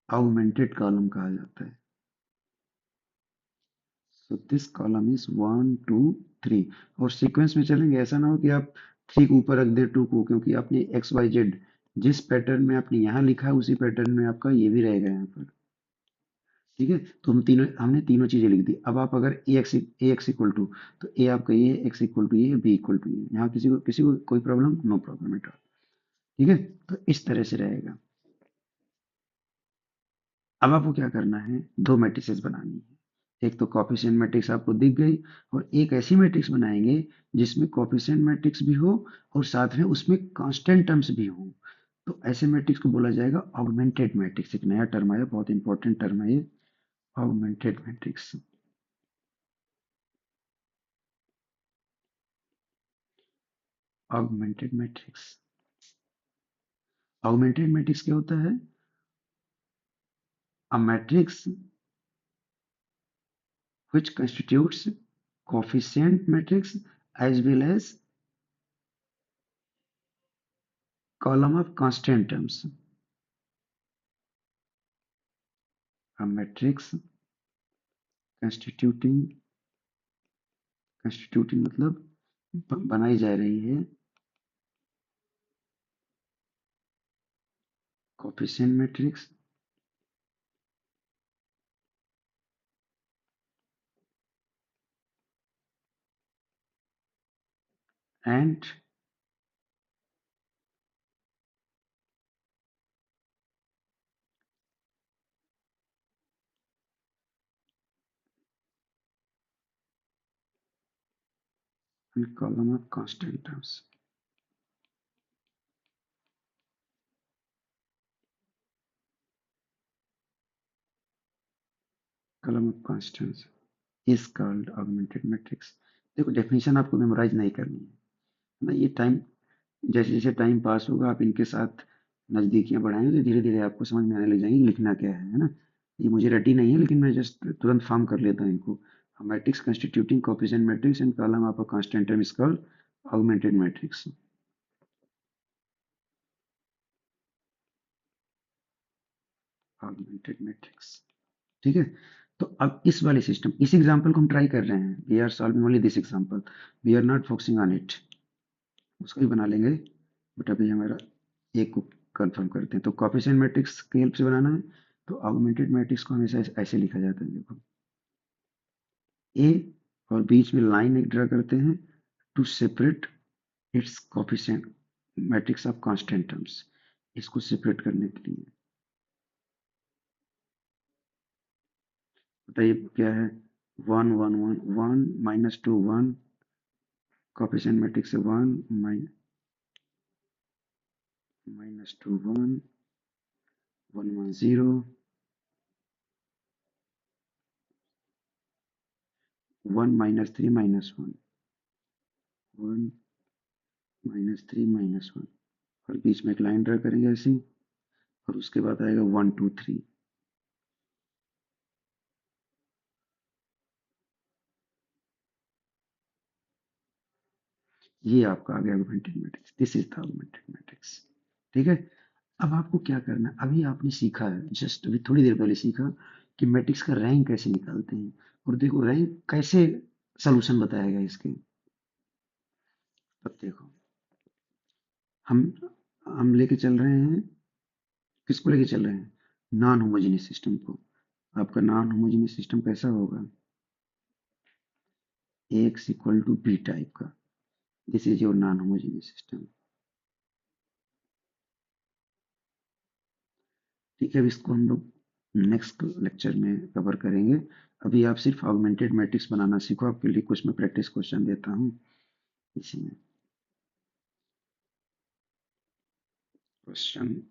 ऑगमेंटेड कॉलम कहा जाता है। सो दिस कॉलम इज 1 2 3, और सीक्वेंस में चलेंगे, ऐसा ना हो कि आप 3 को ऊपर रख दे 2 को, क्योंकि आपने एक्स वाई जेड जिस पैटर्न में आपने यहाँ लिखा है उसी पैटर्न में आपका ये भी रहेगा यहाँ पर। ठीक है, तो हमने तीनों चीजें लिख दी। अब आप अगर ए एक्स इक्वल टू, तो ए आपका ये, एक्स इक्वल टू ये, बी इक्वल टू ये, यहाँ किसी को कोई problem, no problem at all. ठीक है, तो इस तरह से रहेगा। अब आपको क्या करना है, दो मैट्रिसेस बनानी है। एक तो कोफिशिएंट मैट्रिक्स आपको दिख गई, और एक ऐसी मैट्रिक्स बनाएंगे जिसमें कोफिशिएंट मैट्रिक्स भी हो और साथ में उसमें कांस्टेंट टर्म्स भी हो। तो ऐसे मैट्रिक्स को बोला जाएगा ऑगमेंटेड मैट्रिक्स। एक नया टर्म आया, बहुत इंपॉर्टेंट टर्म है ये, augmented matrix. Augmented matrix, augmented matrix क्या होता है, a matrix which constitutes coefficient matrix as well as column of constant terms. A matrix constituting मतलब बनाई जा रही है coefficient matrix and column of constant terms. Column of constants is called augmented matrix. देखो definition आपको memorise नहीं करनी है ना, ये टाइम जैसे जैसे टाइम पास होगा आप इनके साथ नजदीकियां बढ़ाएंगे तो धीरे धीरे आपको समझ में आने लग जाएंगे लिखना क्या है ना। ये मुझे रटी नहीं है लेकिन मैं जस्ट तुरंत फॉर्म कर लेता हूँ इनको। Matrix constituting coefficient matrix and column of a constant term is called augmented matrix. Augmented matrix ठीक है। तो अब इस वाले सिस्टम इस एग्जांपल को हम ट्राई कर रहे हैं, we are solving only this example, we are not focusing on it. उसको भी बना लेंगे बट अभी हमारा एक को कंफर्म करते हैं। तो कोफिशिएंट मैट्रिक्स की हेल्प से बनाना है तो ऑगमेंटेड मैट्रिक्स को हमेशा ऐसे लिखा जाता है। देखो ए और बीच में लाइन एक ड्रा करते हैं to separate its coefficient matrix of constant terms, इसको सेपरेट करने के लिए। बताइए क्या है, one one one one minus two one, coefficient matrix है one minus two one one one zero one minus three minus one one minus three minus one, और बीच में एक लाइन ड्रा करेंगे ऐसी, और उसके बाद आएगा वन टू थ्री। ये आपका आ गया augmented matrix, this is the augmented matrix. ठीक है। अब आपको क्या करना है, अभी आपने सीखा है, जस्ट अभी थोड़ी देर पहले सीखा कि मैट्रिक्स का रैंक कैसे निकालते हैं। और देखो रैंक कैसे सॉल्यूशन बताएगा इसके। अब देखो हम हम लेके चल रहे हैं, किसको लेके चल रहे हैं, नॉन होमोजेनियस सिस्टम को। आपका नॉन होमोजेनियस सिस्टम कैसा होगा, X equal to B type का, this is your non homogeneous system. ठीक है, अब इसको हम लोग नेक्स्ट लेक्चर में कवर करेंगे। अभी आप सिर्फ ऑगमेंटेड मैट्रिक्स बनाना सीखो, आपके लिए कुछ मैं प्रैक्टिस क्वेश्चन देता हूँ इसी में। Question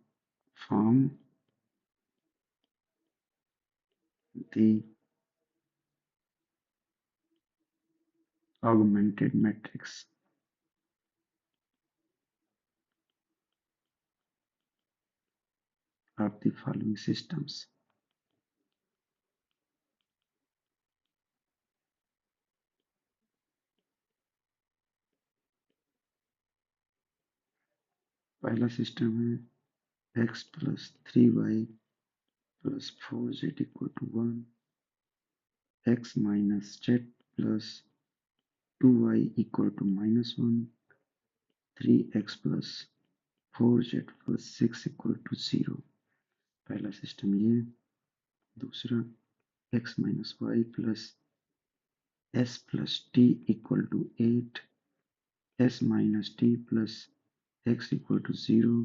form the augmented matrix of the following systems। पहला सिस्टम है x plus three y plus four z equal to one, x minus z plus two y equal to minus one, three x plus four z plus six equal to zero. पहला system ये। दूसरा x minus y plus s plus t equal to eight, s minus t plus x equal to zero,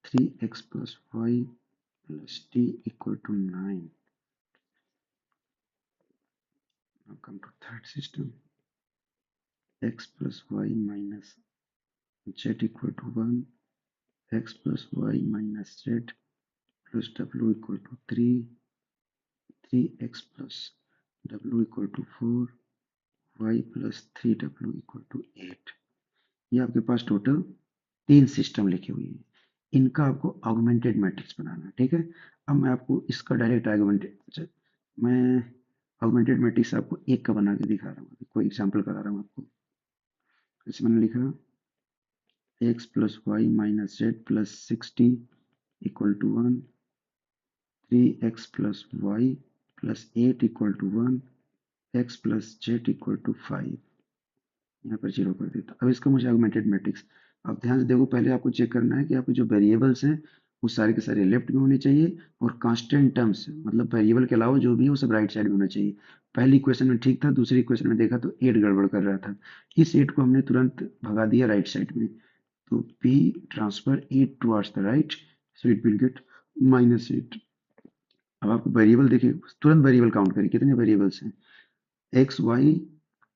three x plus y plus t equal to 9. Now come to third system, x plus y minus z equal to 1, x plus y minus z plus w equal to 3, 3x plus w equal to 4, y plus 3w equal to 8। ये आपके पास total तीन system लिखे हुए हैं। इनका आपको augmented matrix बनाना है, ठीक है। अब मैं आपको इसका डायरेक्ट ऑगमेंटेड, अच्छा, मैं ऑगमेंटेड मैट्रिक्स आपको एक का बना के दिखा रहा हूँ, कोई एग्जांपल करा रहा हूँ आपको। जैसे मैंने लिखा x plus y minus z plus 60 equal to 1, 3x plus y plus 8 equal to 1, x plus z equal to 5, यहाँ पर जीरो कर देता। अब इसका मुझे ऑगमेंटेड मैट्रिक्स, अब ध्यान से देखो, पहले आपको चेक करना है कि आपके जो वेरिएबल्स हैं वो सारे के सारे लेफ्ट में होने चाहिए, और कांस्टेंट टर्म्स मतलब वेरिएबल के अलावा जो भी है वो सब राइट साइड में होना चाहिए। पहली इक्वेशन में ठीक था, दूसरी इक्वेशन में देखा तो 8 गड़बड़ कर रहा था, इस 8 को हमने तुरंत भगा दिया राइट साइड में। तो p transfer 8 towards the right, so it will get -8। अब आपको वेरिएबल देखिए, तुरंत वेरिएबल काउंट करिए कितने वेरिएबल्स हैं, एक्स वाई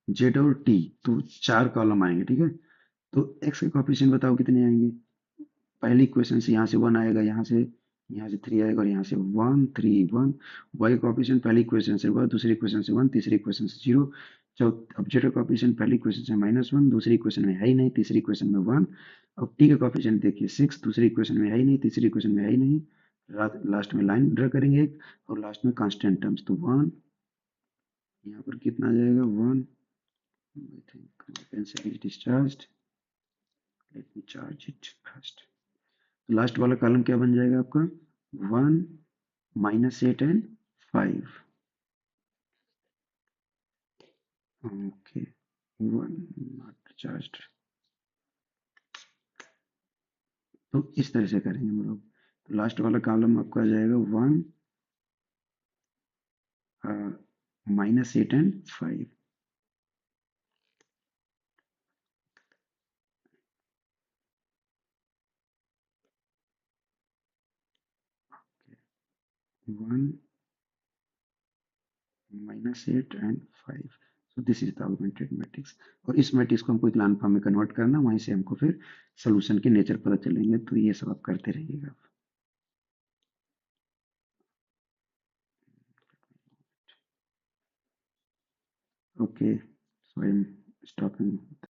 जेड और टी, तो 4 कॉलम आएंगे, ठीक है। तो एक्स के कोफिशिएंट बताओ कितने आएंगे। पहली इक्वेशन से यहाँ से 1 आएगा, यहाँ से 3 आएगा, और यहाँ से 1 3 1। वाई कोफिशिएंट पहली इक्वेशन से 1, दूसरी इक्वेशन से 1, तीसरी इक्वेशन से 0। अब जेड का कोफिशिएंट पहली इक्वेशन से -1, दूसरी इक्वेशन में है ही नहीं, तीसरी इक्वेशन में 1। अब टी का कोफिशिएंट देखिए 6, दूसरी इक्वेशन में है ही नहीं, तीसरी इक्वेशन में है ही नहीं। लास्ट में लाइन ड्रा करेंगे एक, और लास्ट में कांस्टेंट टर्म्स, तो 1, यहाँ पर कितना आ जाएगा 1। I think my pencil is discharged, let me charge it first. Last वाला कॉलम क्या बन जाएगा आपका, 1 -8 एंड 5। Okay, 1 not charged. तो इस तरह से करेंगे हम लोग। तो लास्ट वाला कॉलम आपका आ जाएगा 1 -8 and 5। One -8 and 5। So this is the augmented matrix. और इस मैट्रिक्स को हमको इक्लान फॉर्म में कन्वर्ट करना, वहीं से हमको फिर सोल्यूशन के नेचर पता चलेंगे। तो ये सब आप करते रहिएगा। Okay, so I am stopping.